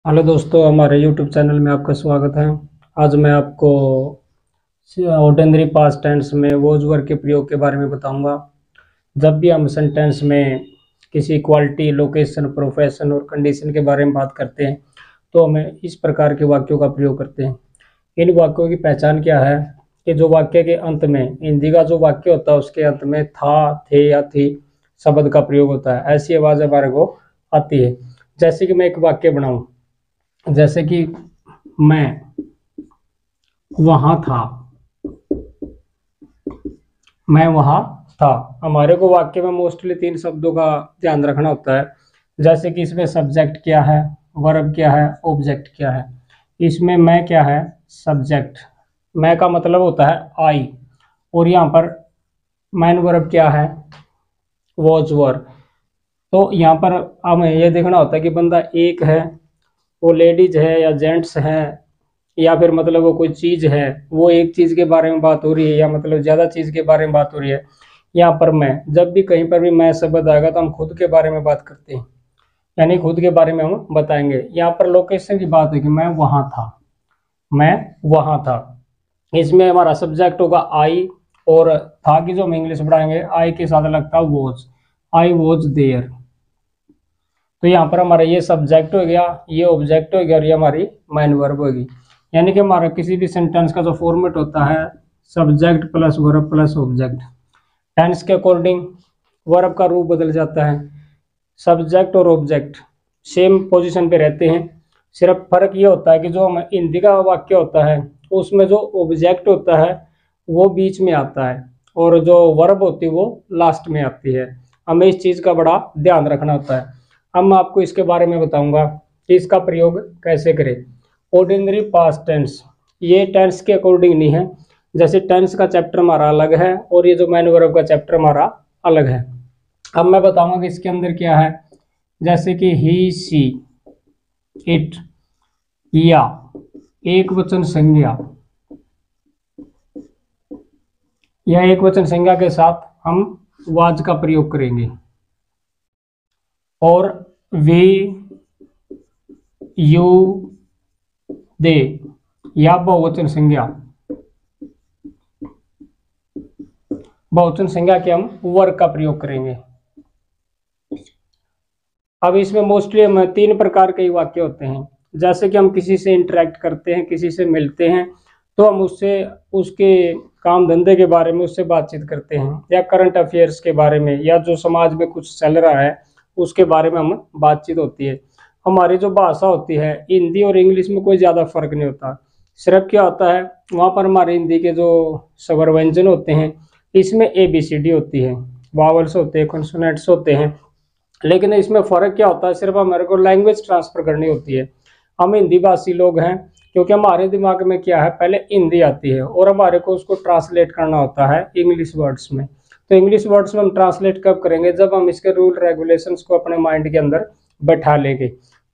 Hello दोस्तों, हमारे YouTube channel में आपका स्वागत है। आज मैं आपको ऑर्डिनरी पास्ट टेंस में वॉज वर्ब के प्रयोग के बारे में बताऊंगा। जब भी हम सेंटेंस में किसी क्वालिटी, लोकेशन, प्रोफेशन और कंडीशन के बारे में बात करते हैं तो हमें इस प्रकार के वाक्यों का प्रयोग करते हैं। इन वाक्यों की पहचान क्या है कि जो वाक्य के अंत में, हिंदी का जो वाक्य होता है उसके अंत में था, थे या थी शब्द का प्रयोग होता है। ऐसी आवाज़ हमारे को आती है। जैसे कि मैं एक वाक्य बनाऊं, जैसे कि मैं वहां था, मैं वहां था। हमारे को वाक्य में मोस्टली तीन शब्दों का ध्यान रखना होता है। जैसे कि इसमें सब्जेक्ट क्या है, वर्ब क्या है, ऑब्जेक्ट क्या है। इसमें मैं क्या है, सब्जेक्ट। मैं का मतलब होता है आई। और यहाँ पर मैन वर्ब क्या है, वॉज वर्ब। तो यहाँ पर हमें यह देखना होता है कि बंदा एक है, वो लेडीज है या जेंट्स है, या फिर मतलब वो कोई चीज है, वो एक चीज के बारे में बात हो रही है या मतलब ज्यादा चीज के बारे में बात हो रही है। यहाँ पर मैं, जब भी कहीं पर भी मैं शब्द आएगा तो हम खुद के बारे में बात करते हैं, यानी खुद के बारे में हम बताएंगे। यहाँ पर लोकेशन की बात है कि मैं वहां था, मैं वहां था। इसमें हमारा सब्जेक्ट होगा आई, और था की जो हम इंग्लिश बढ़ाएंगे आई के साथ लगता है वॉज, आई वॉज देयर। तो यहाँ पर हमारा ये सब्जेक्ट हो गया, ये ऑब्जेक्ट हो गया, और ये हमारी मैन वर्ब होगी। यानी कि हमारा किसी भी सेंटेंस का जो फॉर्मेट होता है, subject plus verb plus object. Tense के अकॉर्डिंग वर्ब का रूप बदल जाता है। सब्जेक्ट और ऑब्जेक्ट सेम पोजीशन पे रहते हैं। सिर्फ फर्क ये होता है कि जो हम हिंदी का वाक्य होता है उसमें जो ऑब्जेक्ट होता है वो बीच में आता है, और जो वर्ब होती है वो लास्ट में आती है। हमें इस चीज़ का बड़ा ध्यान रखना होता है। अब मैं आपको इसके बारे में बताऊंगा कि इसका प्रयोग कैसे करें। ऑर्डिनरी पास्ट टेंस, ये टेंस के अकॉर्डिंग नहीं है। जैसे टेंस का चैप्टर हमारा अलग है और ये जो मैन वर्ब का चैप्टर हमारा अलग है। अब मैं बताऊंगा कि इसके अंदर क्या है। जैसे कि ही, सी, इट, या एक वचन संज्ञा, या एक वचन संज्ञा के साथ हम वाज का प्रयोग करेंगे। और वे, यू, दे, या बहुवचन संज्ञा, बहुवचन संज्ञा के हम वर्ग का प्रयोग करेंगे। अब इसमें मोस्टली हम तीन प्रकार के वाक्य होते हैं। जैसे कि हम किसी से इंटरेक्ट करते हैं, किसी से मिलते हैं, तो हम उससे उसके काम धंधे के बारे में उससे बातचीत करते हैं, या करंट अफेयर्स के बारे में, या जो समाज में कुछ चल रहा है उसके बारे में हम बातचीत होती है। हमारी जो भाषा होती है, हिंदी और इंग्लिश में कोई ज़्यादा फर्क नहीं होता। सिर्फ क्या होता है, वहाँ पर हमारे हिंदी के जो स्वर व्यंजन होते हैं इसमें ABCD होती है, वावल्स होते हैं, कॉन्सोनेंट्स होते हैं। लेकिन इसमें फ़र्क क्या होता है, सिर्फ हमारे को लैंग्वेज ट्रांसफ़र करनी होती है। हम हिंदी भाषी लोग हैं, क्योंकि हमारे दिमाग में क्या है, पहले हिंदी आती है और हमारे को उसको ट्रांसलेट करना होता है इंग्लिश वर्ड्स में। तो इंग्लिश वर्ड्स में हम ट्रांसलेट कब करेंगे, जब हम इसके रूल रेगुलेशंस को अपने माइंड के अंदर बैठा लेंगे।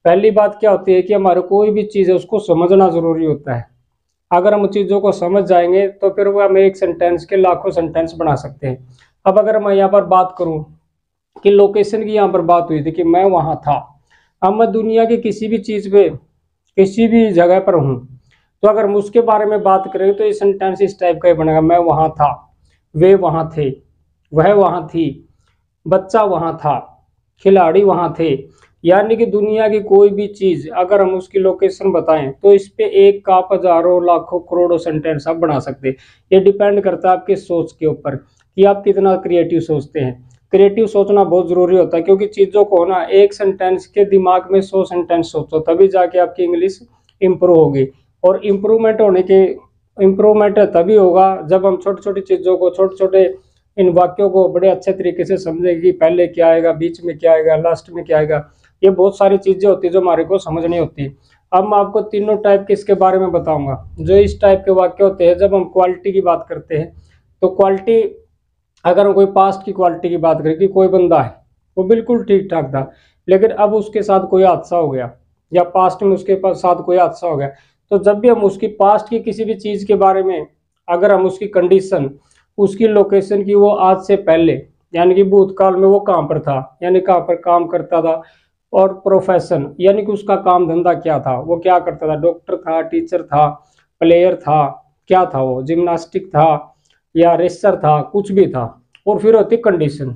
पहली बात क्या होती है कि हमारे कोई भी चीज़ है उसको समझना ज़रूरी होता है। अगर हम चीज़ों को समझ जाएंगे तो फिर वो हम एक सेंटेंस के लाखों सेंटेंस बना सकते हैं। अब अगर मैं यहाँ पर बात करूँ कि लोकेशन की, यहाँ पर बात हुई थी कि मैं वहाँ था। अब मैं दुनिया की किसी भी चीज़ पे, किसी भी जगह पर हूँ, तो अगर हम उसके बारे में बात करें तो ये सेंटेंस इस टाइप का ही बनेगा। मैं वहाँ था, वे वहाँ थे, वह वहाँ थी, बच्चा वहाँ था, खिलाड़ी वहाँ थे। यानी कि दुनिया की कोई भी चीज़ अगर हम उसकी लोकेशन बताएं तो इस पे एक का हजारों लाखों करोड़ों सेंटेंस आप बना सकते हैं। ये डिपेंड करता है आपके सोच के ऊपर कि आप कितना क्रिएटिव सोचते हैं। क्रिएटिव सोचना बहुत ज़रूरी होता है, क्योंकि चीज़ों को ना एक सेंटेंस के दिमाग में 100 सेंटेंस सोचो तभी जाके आपकी इंग्लिश इम्प्रूव होगी। और इम्प्रूवमेंट तभी होगा जब हम छोटी छोटी चीज़ों को, छोटे छोटे इन वाक्यों को बड़े अच्छे तरीके से समझेंगे कि पहले क्या आएगा, बीच में क्या आएगा, लास्ट में क्या आएगा। ये बहुत सारी चीज़ें होती है जो हमारे को समझनी होती है। अब मैं आपको तीनों टाइप के इसके बारे में बताऊंगा। जो इस टाइप के वाक्य होते हैं, जब हम क्वालिटी की बात करते हैं तो क्वालिटी, अगर हम कोई पास्ट की क्वालिटी की बात करें कि कोई बंदा है वो बिल्कुल ठीक ठाक था, लेकिन अब उसके साथ कोई हादसा हो गया, या पास्ट में उसके साथ कोई हादसा हो गया, तो जब भी हम उसकी पास्ट की किसी भी चीज़ के बारे में, अगर हम उसकी कंडीशन, उसकी लोकेशन की, वो आज से पहले यानी कि भूतकाल में वो कहाँ पर था, यानी कहाँ पर काम करता था, और प्रोफेशन यानी कि उसका काम धंधा क्या था, वो क्या करता था, डॉक्टर था, टीचर था, प्लेयर था, क्या था वो, जिम्नास्टिक था या रेसर था, कुछ भी था। और फिर होती कंडीशन।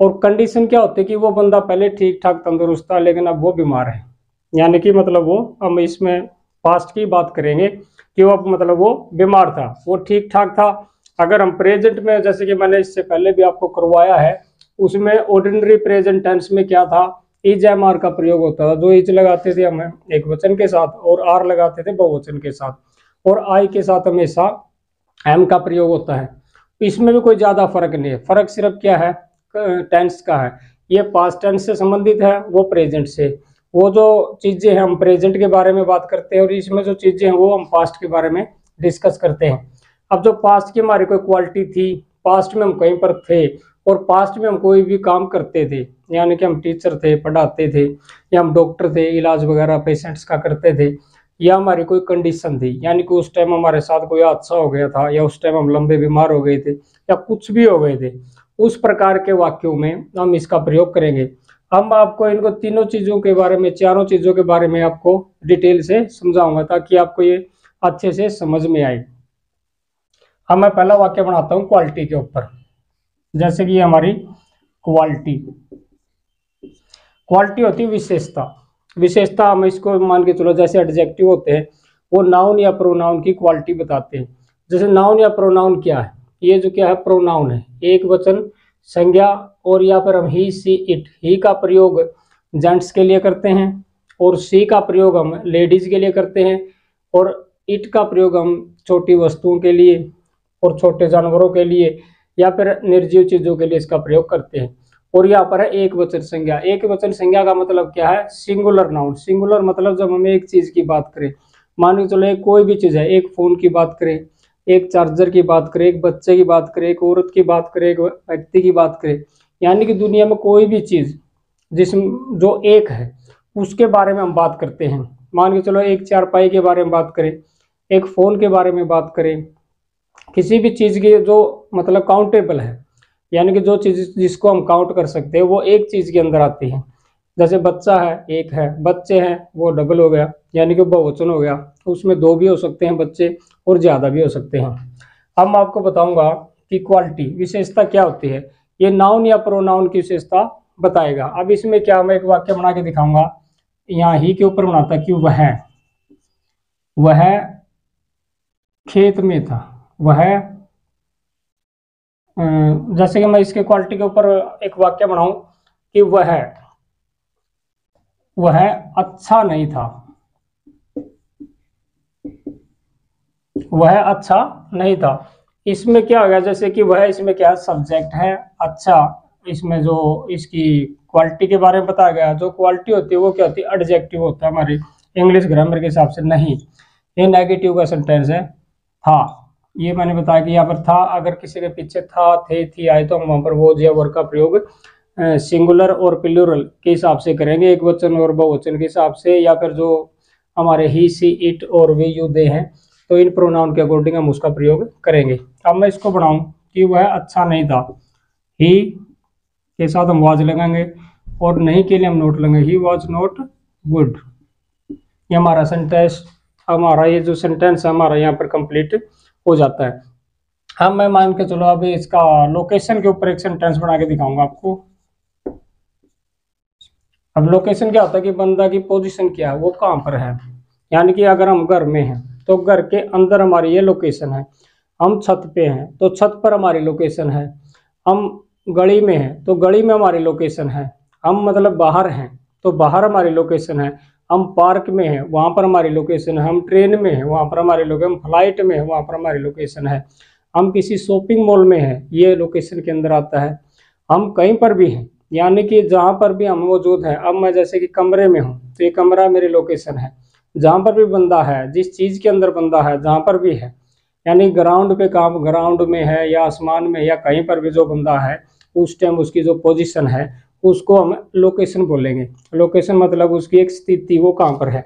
और कंडीशन क्या होती है कि वो बंदा पहले ठीक ठाक तंदुरुस्त था लेकिन अब वो बीमार है, यानी कि मतलब वो, हम इसमें पास्ट की बात करेंगे कि वो मतलब वो बीमार था, वो ठीक ठाक था। अगर हम प्रेजेंट में, जैसे कि मैंने इससे पहले भी आपको करवाया है, उसमें ऑर्डिनरी प्रेजेंट टेंस में क्या था, इज एम आर का प्रयोग होता था। जो इज लगाते थे हम एक वचन के साथ और आर लगाते थे बहुवचन के साथ, और आई के साथ हमेशा एम का प्रयोग होता है। इसमें भी कोई ज्यादा फर्क नहीं है, फर्क सिर्फ क्या है, टेंस का है। ये पास्ट टेंस से संबंधित है, वो प्रेजेंट से। वो जो चीजें हैं हम प्रेजेंट के बारे में बात करते हैं, और इसमें जो चीजें हैं वो हम पास्ट के बारे में डिस्कस करते हैं। अब जो पास्ट की हमारी कोई क्वालिटी थी, पास्ट में हम कहीं पर थे और पास्ट में हम कोई भी काम करते थे, यानी कि हम टीचर थे, पढ़ाते थे, या हम डॉक्टर थे, इलाज वगैरह पेशेंट्स का करते थे, या हमारी कोई कंडीशन थी, यानी कि उस टाइम हमारे साथ कोई हादसा हो गया था, या उस टाइम हम लंबे बीमार हो गए थे, या कुछ भी हो गए थे, उस प्रकार के वाक्यों में हम इसका प्रयोग करेंगे। हम आपको इनको तीनों चीजों के बारे में, चारों चीजों के बारे में आपको डिटेल से समझाऊंगा ताकि आपको ये अच्छे से समझ में आए। अब मैं पहला वाक्य बनाता हूँ क्वालिटी के ऊपर। जैसे कि हमारी क्वालिटी, क्वालिटी होती है विशेषता। विशेषता हम इसको मान के चलो, जैसे एडजेक्टिव होते हैं वो नाउन या प्रोनाउन की क्वालिटी बताते हैं। जैसे नाउन या प्रोनाउन क्या है, ये जो क्या है प्रोनाउन है, एक वचन संज्ञा, और या फिर हम ही सी इट, ही का प्रयोग जेंट्स के लिए करते हैं, और सी का प्रयोग हम लेडीज के लिए करते हैं, और इट का प्रयोग हम छोटी वस्तुओं के लिए और छोटे जानवरों के लिए या फिर निर्जीव चीजों के लिए इसका प्रयोग करते हैं। और यहाँ पर है एक वचन संज्ञा। एक वचन संज्ञा का मतलब क्या है, सिंगुलर नाउन। सिंगुलर मतलब जब हम एक चीज की बात करें, मान के चलो एक कोई भी चीज है, एक फोन की बात करें, एक चार्जर की बात करें, एक बच्चे की बात करें, एक औरत की बात करें, एक व्यक्ति की बात करें, यानी कि दुनिया में कोई भी चीज जिसम जो एक है उसके बारे में हम बात करते हैं। मान के चलो एक चारपाई के बारे में बात करें, एक फोन के बारे में बात करें, किसी भी चीज की जो मतलब काउंटेबल है, यानी कि जो चीज जिसको हम काउंट कर सकते हैं वो एक चीज के अंदर आती है। जैसे बच्चा है, एक है, बच्चे हैं वो डबल हो गया, यानी कि बहुवचन हो गया। उसमें दो भी हो सकते हैं बच्चे और ज्यादा भी हो सकते हैं। अब मैं आपको बताऊंगा कि क्वालिटी विशेषता क्या होती है। ये नाउन या प्रोनाउन की विशेषता बताएगा। अब इसमें क्या, मैं एक वाक्य बना के दिखाऊंगा, यहाँ ही के ऊपर बनाता कि वह खेत में था। वह जैसे कि मैं इसके क्वालिटी के ऊपर एक वाक्य बनाऊं कि वह अच्छा नहीं था। वह अच्छा नहीं था, इसमें क्या हो गया, जैसे कि वह, इसमें क्या सब्जेक्ट है, अच्छा, इसमें जो इसकी क्वालिटी के बारे में बताया गया। जो क्वालिटी होती है वो क्या होती है, एडजेक्टिव होता है हमारी इंग्लिश ग्रामर के हिसाब से। नहीं, ये नेगेटिव का सेंटेंस है। था, ये मैंने बताया कि यहाँ पर था, अगर किसी के पीछे था, थे, थी आए तो हम वहां पर वो या वर का प्रयोग सिंगुलर और प्लूरल के हिसाब से करेंगे, एक वचन और बहुवचन के हिसाब से, या फिर जो हमारे ही, सी, इट और वे, यू, दे हैं, तो इन प्रोनाउन के अकॉर्डिंग हम उसका प्रयोग करेंगे। अब मैं इसको बनाऊं कि वह अच्छा नहीं था। ही के साथ हम वाज लगाएंगे और नहीं के लिए हम नोट लगाएंगे, ही वॉज नॉट गुड। ये हमारा सेंटेंस, हमारा ये जो सेंटेंस है हमारा यहाँ पर कंप्लीट हो जाता है। अब मैं मान के चलो अभी इसका लोकेशन के ऊपर एक सेंटेंस बना के दिखाऊंगा आपको। अब लोकेशन क्या होता है कि बंदा की पोजीशन क्या है, वो कहाँ पर है। यानी कि अगर हम घर में हैं तो घर के अंदर हमारी ये लोकेशन है, हम छत पे हैं तो छत पर हमारी लोकेशन है, हम गली में हैं तो गली में हमारी लोकेशन है, हम मतलब बाहर हैं तो बाहर हमारी लोकेशन है, हम पार्क में हैं वहाँ पर हमारी लोकेशन है, हम ट्रेन में हैं वहाँ पर हमारी लोकेशन, हम फ्लाइट में हैं वहाँ पर हमारी लोकेशन है, हम किसी शॉपिंग मॉल में हैं, ये लोकेशन के अंदर आता है, हम कहीं पर भी हैं, यानी कि जहाँ पर भी हम मौजूद हैं। अब मैं जैसे कि कमरे में हूँ तो ये कमरा मेरी लोकेशन है, जहाँ पर भी बंदा है, जिस चीज़ के अंदर बंदा है, जहाँ पर भी है, यानी ग्राउंड पे काम ग्राउंड में है या आसमान में या कहीं पर भी जो बंदा है उस टाइम उसकी जो पोजीशन है उसको हम लोकेशन बोलेंगे। लोकेशन मतलब उसकी एक स्थिति, वो कहाँ पर है।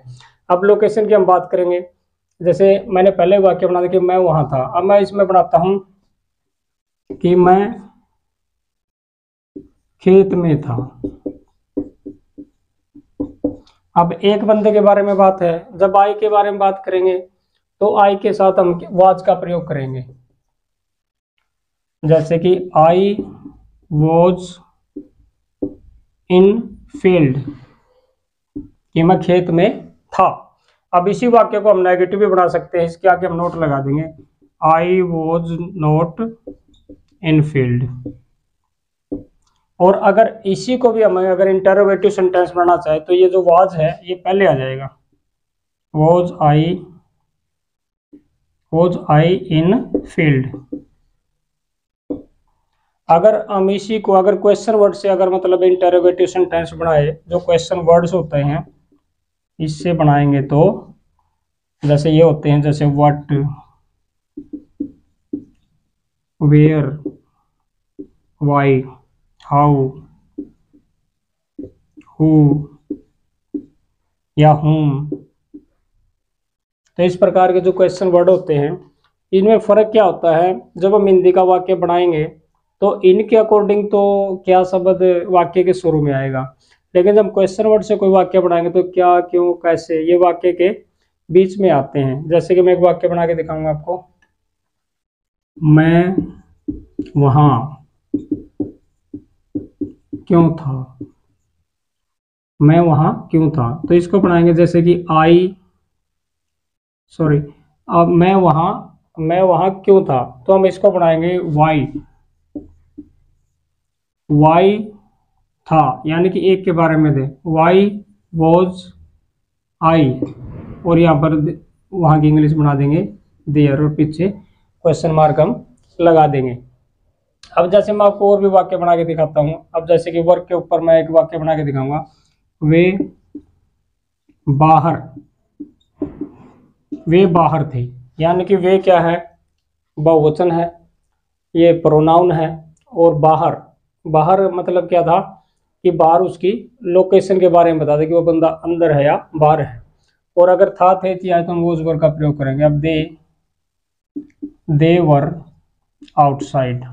अब लोकेशन की हम बात करेंगे, जैसे मैंने पहले वाक्य बना दिया कि मैं वहाँ था। अब मैं इसमें बनाता हूँ कि मैं खेत में था। अब एक बंदे के बारे में बात है, जब आई के बारे में बात करेंगे तो आई के साथ हम वाज का प्रयोग करेंगे। जैसे कि आई वॉज इन फील्ड, कि मैं खेत में था। अब इसी वाक्य को हम नेगेटिव भी बना सकते हैं, इसके आगे हम नोट लगा देंगे, I was not in field. और अगर इसी को भी हमें अगर इंटरोगेटिव सेंटेंस बनाना चाहे तो ये जो वाज है ये पहले आ जाएगा, वॉज आई इन फील्ड। अगर हम इसी को अगर क्वेश्चन वर्ड से अगर मतलब इंटरोगेटिव सेंटेंस बनाए, जो क्वेश्चन वर्ड्स होते हैं इससे बनाएंगे तो जैसे ये होते हैं, जैसे what, where, why, how, who या whom। तो इस प्रकार के जो क्वेश्चन वर्ड होते हैं इनमें फर्क क्या होता है, जब हम हिंदी का वाक्य बनाएंगे तो इनके अकॉर्डिंग तो क्या शब्द वाक्य के शुरू में आएगा, लेकिन जब क्वेश्चन वर्ड से कोई वाक्य बनाएंगे तो क्या, क्यों, कैसे ये वाक्य के बीच में आते हैं। जैसे कि मैं एक वाक्य बना के दिखाऊंगा आपको, मैं वहां क्यों था, मैं वहां क्यों था। तो इसको बनाएंगे जैसे कि अब मैं वहां क्यों था, तो हम इसको बनाएंगे वाई था, यानी कि एक के बारे में दे, वाई वॉज आई, और यहाँ पर वहां की इंग्लिश बना देंगे देयर, और पीछे क्वेश्चन मार्क हम लगा देंगे। अब जैसे मैं आपको और भी वाक्य बना के दिखाता हूँ। अब जैसे कि वर्क के ऊपर मैं एक वाक्य बना के दिखाऊंगा, वे बाहर थे, यानी कि वे क्या है, बहुवचन है, ये प्रोनाउन है। और बाहर मतलब क्या था कि बाहर उसकी लोकेशन के बारे में बता दे कि वो बंदा अंदर है या बाहर है। और अगर था, थे, थी आए तो हम वो उस वर्ड का प्रयोग करेंगे। अब दे वर आउटसाइड।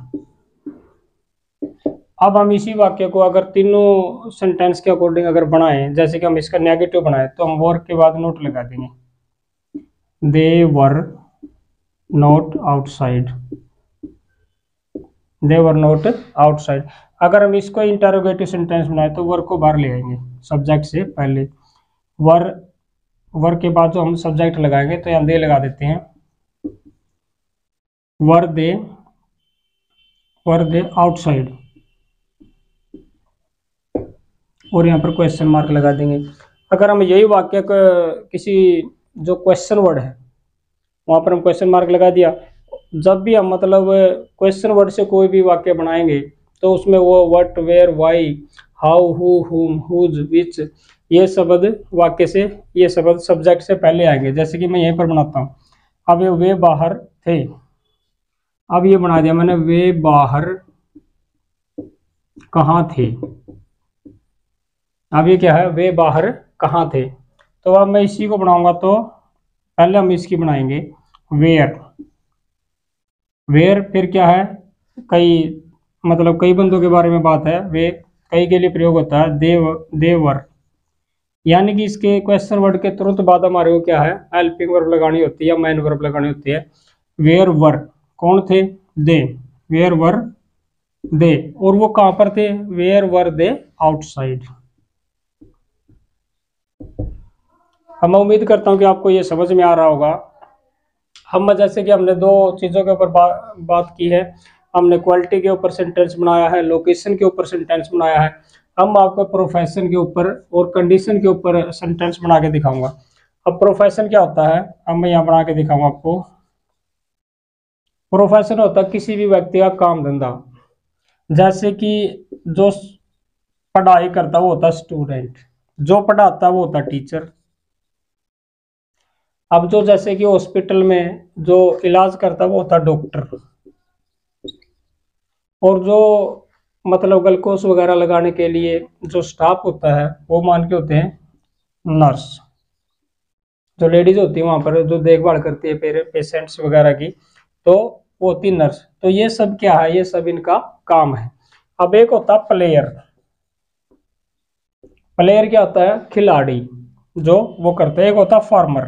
अब हम इसी वाक्य को अगर तीनों सेंटेंस के अकॉर्डिंग अगर बनाएं, जैसे कि हम इसका नेगेटिव बनाए तो हम वर्क के बाद नोट लगा देंगे, they were not outside, they were not outside. अगर हम इसको इंटरोगेटिव सेंटेंस बनाए तो वर्क को बाहर ले आएंगे सब्जेक्ट से पहले, वर्क के बाद जो हम सब्जेक्ट लगाएंगे तो यहाँ दे लगा देते हैं, वर दे आउटसाइड, और यहाँ पर क्वेश्चन मार्क लगा देंगे। अगर हम यही वाक्य किसी जो क्वेश्चन वर्ड है वहाँ पर हम क्वेश्चन मार्क लगा दिया, जब भी हम मतलब क्वेश्चन वर्ड से कोई भी वाक्य बनाएंगे तो उसमें वो what, where, why, how, who, whom, whose, which, ये शब्द वाक्य से, ये शब्द सब्जेक्ट से पहले आएंगे। जैसे कि मैं यहीं पर बनाता हूँ, अब ये वे बाहर थे, अब ये बना दिया मैंने, वे बाहर कहाँ थे। अब ये क्या है, वे बाहर कहाँ थे। तो अब मैं इसी को बनाऊंगा तो पहले हम इसकी बनाएंगे वेयर, फिर क्या है, कई बंदों के बारे में बात है, वे कई के लिए प्रयोग होता है, देवर, यानी कि इसके क्वेश्चन वर्ड के तुरंत बाद हमारे को क्या है, हेल्पिंग वर्ब लगानी होती है या मेन वर्ब लगानी होती है। वेयर वर कौन थे, दे, वेयर वर दे, और वो कहां पर थे, वेयर वर दे आउटसाइड। मैं उम्मीद करता हूं कि आपको ये समझ में आ रहा होगा। हम जैसे कि हमने दो चीज़ों के ऊपर बात की है, हमने क्वालिटी के ऊपर सेंटेंस बनाया है, लोकेशन के ऊपर सेंटेंस बनाया है। हम आपको प्रोफेशन के ऊपर और कंडीशन के ऊपर सेंटेंस बना के दिखाऊंगा। अब प्रोफेशन क्या होता है, अब मैं यहाँ बना के दिखाऊंगा आपको। प्रोफेशन होता है किसी भी व्यक्ति का काम धंधा, जैसे कि जो पढ़ाई करता है वो होता है स्टूडेंट, जो पढ़ाता है वो होता है टीचर। अब जो जैसे कि हॉस्पिटल में जो इलाज करता है वो होता है डॉक्टर, और जो मतलब ग्लूकोज वगैरह लगाने के लिए जो स्टाफ होता है वो मान के होते हैं नर्स। जो लेडीज होती है वहाँ पर जो देखभाल करती है पेशेंट्स वगैरह की, तो वो होती नर्स। तो ये सब क्या है, ये सब इनका काम है। अब एक होता है प्लेयर। प्लेयर क्या होता है, खिलाड़ी। जो वो करते हैं। एक होता है फार्मर,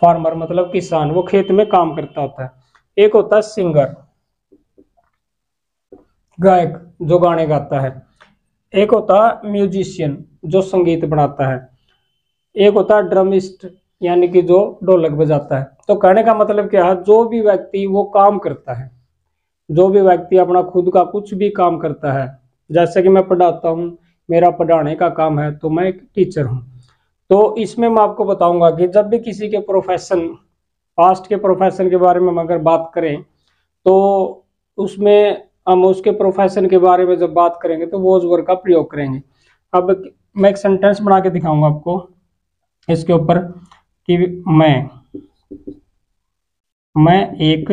फार्मर मतलब किसान, वो खेत में काम करता होता है। एक होता है सिंगर, गायक, जो गाने गाता है। एक होता है म्यूजिशियन, जो संगीत बनाता है। एक होता है ड्रमिस्ट, यानी कि जो ढोलक बजाता है। तो कहने का मतलब क्या है, जो भी व्यक्ति वो काम करता है, जो भी व्यक्ति अपना खुद का कुछ भी काम करता है, जैसे कि मैं पढ़ाता हूँ, मेरा पढ़ाने का काम है, तो मैं एक टीचर हूँ। तो इसमें मैं आपको बताऊंगा कि जब भी किसी के प्रोफेशन, पास्ट के प्रोफेशन के बारे में हम अगर बात करें, तो उसमें हम उसके प्रोफेशन के बारे में जब बात करेंगे तो वॉज वर्ड का प्रयोग करेंगे। अब मैं एक सेंटेंस बना के दिखाऊंगा आपको इसके ऊपर कि मैं एक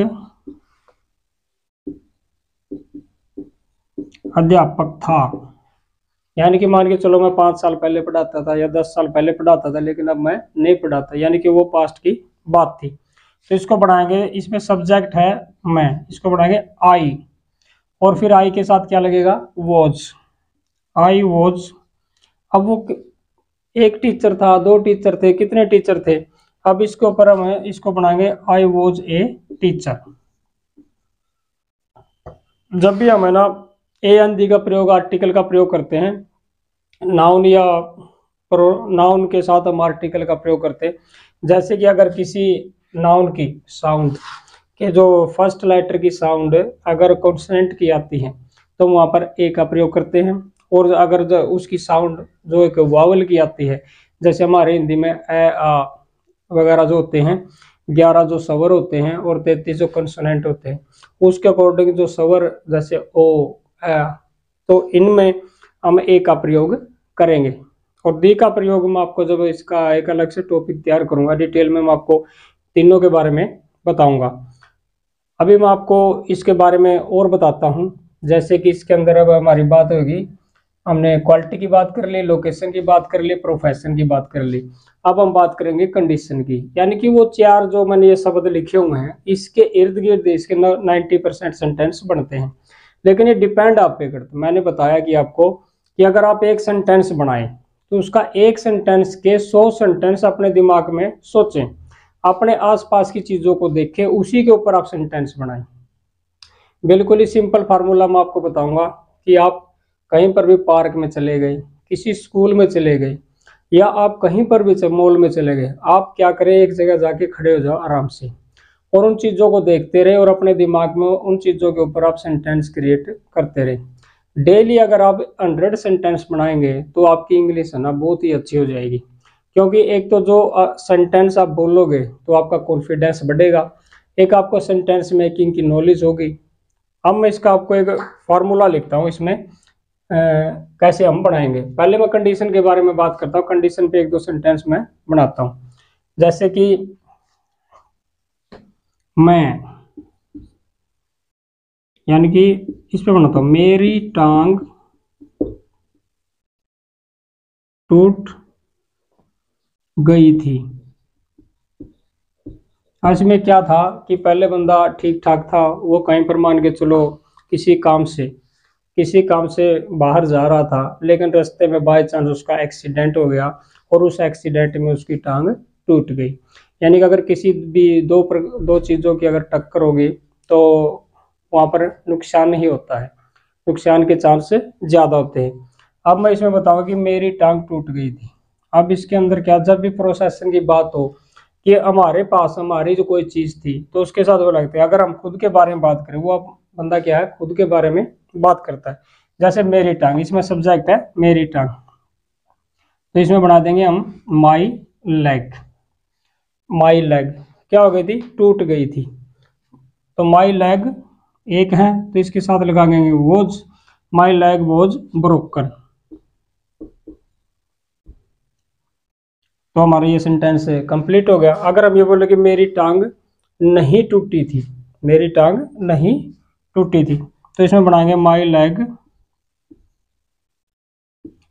अध्यापक था। यानी कि मान के चलो मैं 5 साल पहले पढ़ाता था या 10 साल पहले पढ़ाता था, लेकिन अब मैं नहीं पढ़ाता, यानी कि वो पास्ट की बात थी। तो इसको बढ़ाएंगे, इसमें सब्जेक्ट है मैं, इसको बढ़ाएंगे आई, और फिर आई के साथ क्या लगेगा, वॉज। I was. अब वो एक टीचर था, दो टीचर थे, कितने टीचर थे। अब इसके ऊपर हम इसको बनाएंगे आई वॉज ए टीचर। जब भी हम है ना ए एन दी का प्रयोग, आर्टिकल का प्रयोग करते हैं, नाउन या नाउन के साथ हम आर्टिकल का प्रयोग करते हैं। जैसे कि अगर किसी नाउन की साउंड के जो फर्स्ट लेटर की साउंड अगर कॉन्सोनेंट की आती है तो वहाँ पर ए का प्रयोग करते हैं। और अगर जो उसकी साउंड जो एक वावल की आती है, जैसे हमारे हिंदी में ए आ वगैरह जो होते हैं, 11 जो स्वर होते हैं और 33 जो कंसोनेंट होते हैं, उसके अकॉर्डिंग जो स्वर जैसे ओ ए, तो इनमें हम ए का प्रयोग करेंगे। और दी का प्रयोग मैं आपको जब इसका एक अलग से टॉपिक तैयार करूंगा डिटेल में, मैं आपको तीनों के बारे में बताऊंगा। अभी मैं आपको इसके बारे में और बताता हूँ। जैसे कि इसके अंदर अब हमारी बात होगी, हमने क्वालिटी की बात कर ली, लोकेशन की बात कर ली, प्रोफेशन की बात कर ली। अब हम बात करेंगे कंडीशन की, यानी कि वो 4 जो मैंने ये शब्द लिखे हुए हैं, इसके इर्द गिर्द इसके 90% सेंटेंस बनते हैं। लेकिन ये डिपेंड आप पे करता है। मैंने बताया कि आपको कि अगर आप एक सेंटेंस बनाएं तो उसका एक सेंटेंस के 100 सेंटेंस अपने दिमाग में सोचें, अपने आसपास की चीजों को देखें, उसी के ऊपर आप सेंटेंस बनाएं। बिल्कुल ही सिंपल फार्मूला मैं आपको बताऊंगा कि आप कहीं पर भी पार्क में चले गए, किसी स्कूल में चले गए, या आप कहीं पर भी मॉल में चले गए, आप क्या करें, एक जगह जाके खड़े हो जाओ आराम से और उन चीज़ों को देखते रहे और अपने दिमाग में उन चीज़ों के ऊपर आप सेंटेंस क्रिएट करते रहे। डेली अगर आप 100 सेंटेंस बनाएंगे तो आपकी इंग्लिश है ना बहुत ही अच्छी हो जाएगी। क्योंकि एक तो जो सेंटेंस आप बोलोगे तो आपका कॉन्फिडेंस बढ़ेगा, एक आपको सेंटेंस मेकिंग की नॉलेज होगी। अब मैं इसका आपको एक फार्मूला लिखता हूँ, इसमें कैसे हम बनाएंगे। पहले मैं कंडीशन के बारे में बात करता हूँ, कंडीशन पे एक दो सेंटेंस मैं बनाता हूँ। जैसे कि मैं, यानी कि इस पे बनाता हूँ, मेरी टांग टूट गई थी। इसमें क्या था कि पहले बंदा ठीक ठाक था, वो कहीं पर मान के चलो किसी काम से बाहर जा रहा था, लेकिन रास्ते में बाय चांस उसका एक्सीडेंट हो गया और उस एक्सीडेंट में उसकी टांग टूट गई। यानी कि अगर किसी भी दो चीज़ों की अगर टक्कर होगी तो वहाँ पर नुकसान ही होता है, नुकसान के चांस ज़्यादा होते हैं। अब मैं इसमें बताऊंगा कि मेरी टांग टूट गई थी। अब इसके अंदर क्या, जब भी प्रोसेसन की बात हो कि हमारे पास हमारी जो कोई चीज़ थी तो उसके साथ वो लगते हैं। अगर हम खुद के बारे में बात करें, वो बंदा क्या है, खुद के बारे में बात करता है। जैसे मेरी टांग, इसमें सब्जेक्ट है मेरी टांग, तो इसमें बना देंगे हम माई लेग। माई लेग क्या हो गई थी, टूट गई थी। तो माई लेग एक है तो इसके साथ लगा देंगे was, my leg was broken. तो हमारा ये सेंटेंस कंप्लीट हो गया। अगर हम ये बोले कि मेरी टांग नहीं टूटी थी, मेरी टांग नहीं टूटी थी, तो इसमें बनाएंगे my leg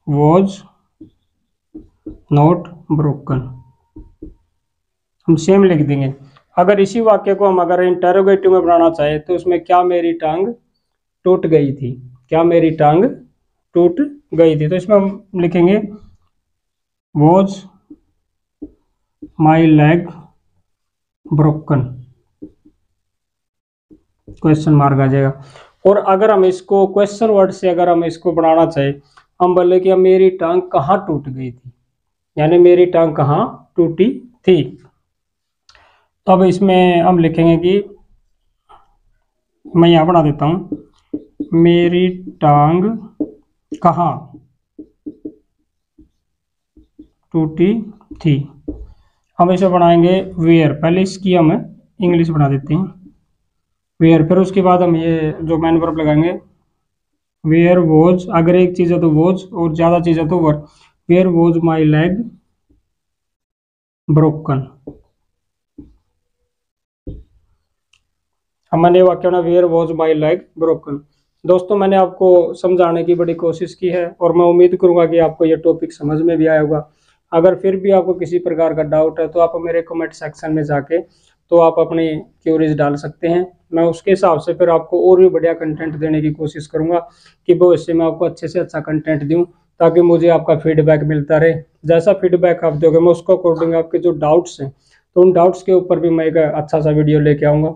was not broken. हम सेम लिख देंगे। अगर इसी वाक्य को हम अगर इंटरोगेटिव में बनाना चाहे तो उसमें क्या मेरी टांग टूट गई थी, क्या मेरी टांग टूट गई थी। तो इसमें हम लिखेंगे was my leg broken, question mark आ जाएगा। और अगर हम इसको क्वेश्चन वर्ड से अगर हम इसको बनाना चाहे, हम बोले कि मेरी टांग कहाँ टूट गई थी, यानी मेरी टांग कहाँ टूटी थी। तो अब इसमें हम लिखेंगे कि मैं यहाँ बना देता हूँ, मेरी टांग कहाँ टूटी थी। हम इसे बनाएंगे वेयर, पहले इसकी हम इंग्लिश बना देते हैं वेयर, फिर उसके बाद हम ये जो मैन वर्ब लगाएंगे वेयर वॉज, अगर एक चीज़ है तो वॉज और ज़्यादा चीज़ है तो were, where was my leg broken. हमने वाक्य बना where was my leg broken. दोस्तों मैंने आपको समझाने की बड़ी कोशिश की है और मैं उम्मीद करूंगा कि आपको ये टॉपिक समझ में भी आया होगा। अगर फिर भी आपको किसी प्रकार का डाउट है तो आप मेरे कमेंट सेक्शन में जाके तो आप अपनी क्यूरीज डाल सकते हैं, मैं उसके हिसाब से फिर आपको और भी बढ़िया कंटेंट देने की कोशिश करूंगा कि भविष्य में आपको अच्छे से अच्छा कंटेंट दूं, ताकि मुझे आपका फीडबैक मिलता रहे। जैसा फीडबैक आप दोगे मैं उसको अकॉर्डिंग आपके जो डाउट्स हैं तो उन डाउट्स के ऊपर भी मैं एक अच्छा सा वीडियो लेके आऊँगा।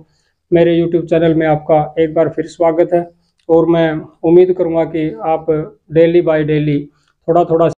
मेरे YouTube चैनल में आपका एक बार फिर स्वागत है और मैं उम्मीद करूंगा कि आप डेली बाय डेली थोड़ा थोड़ा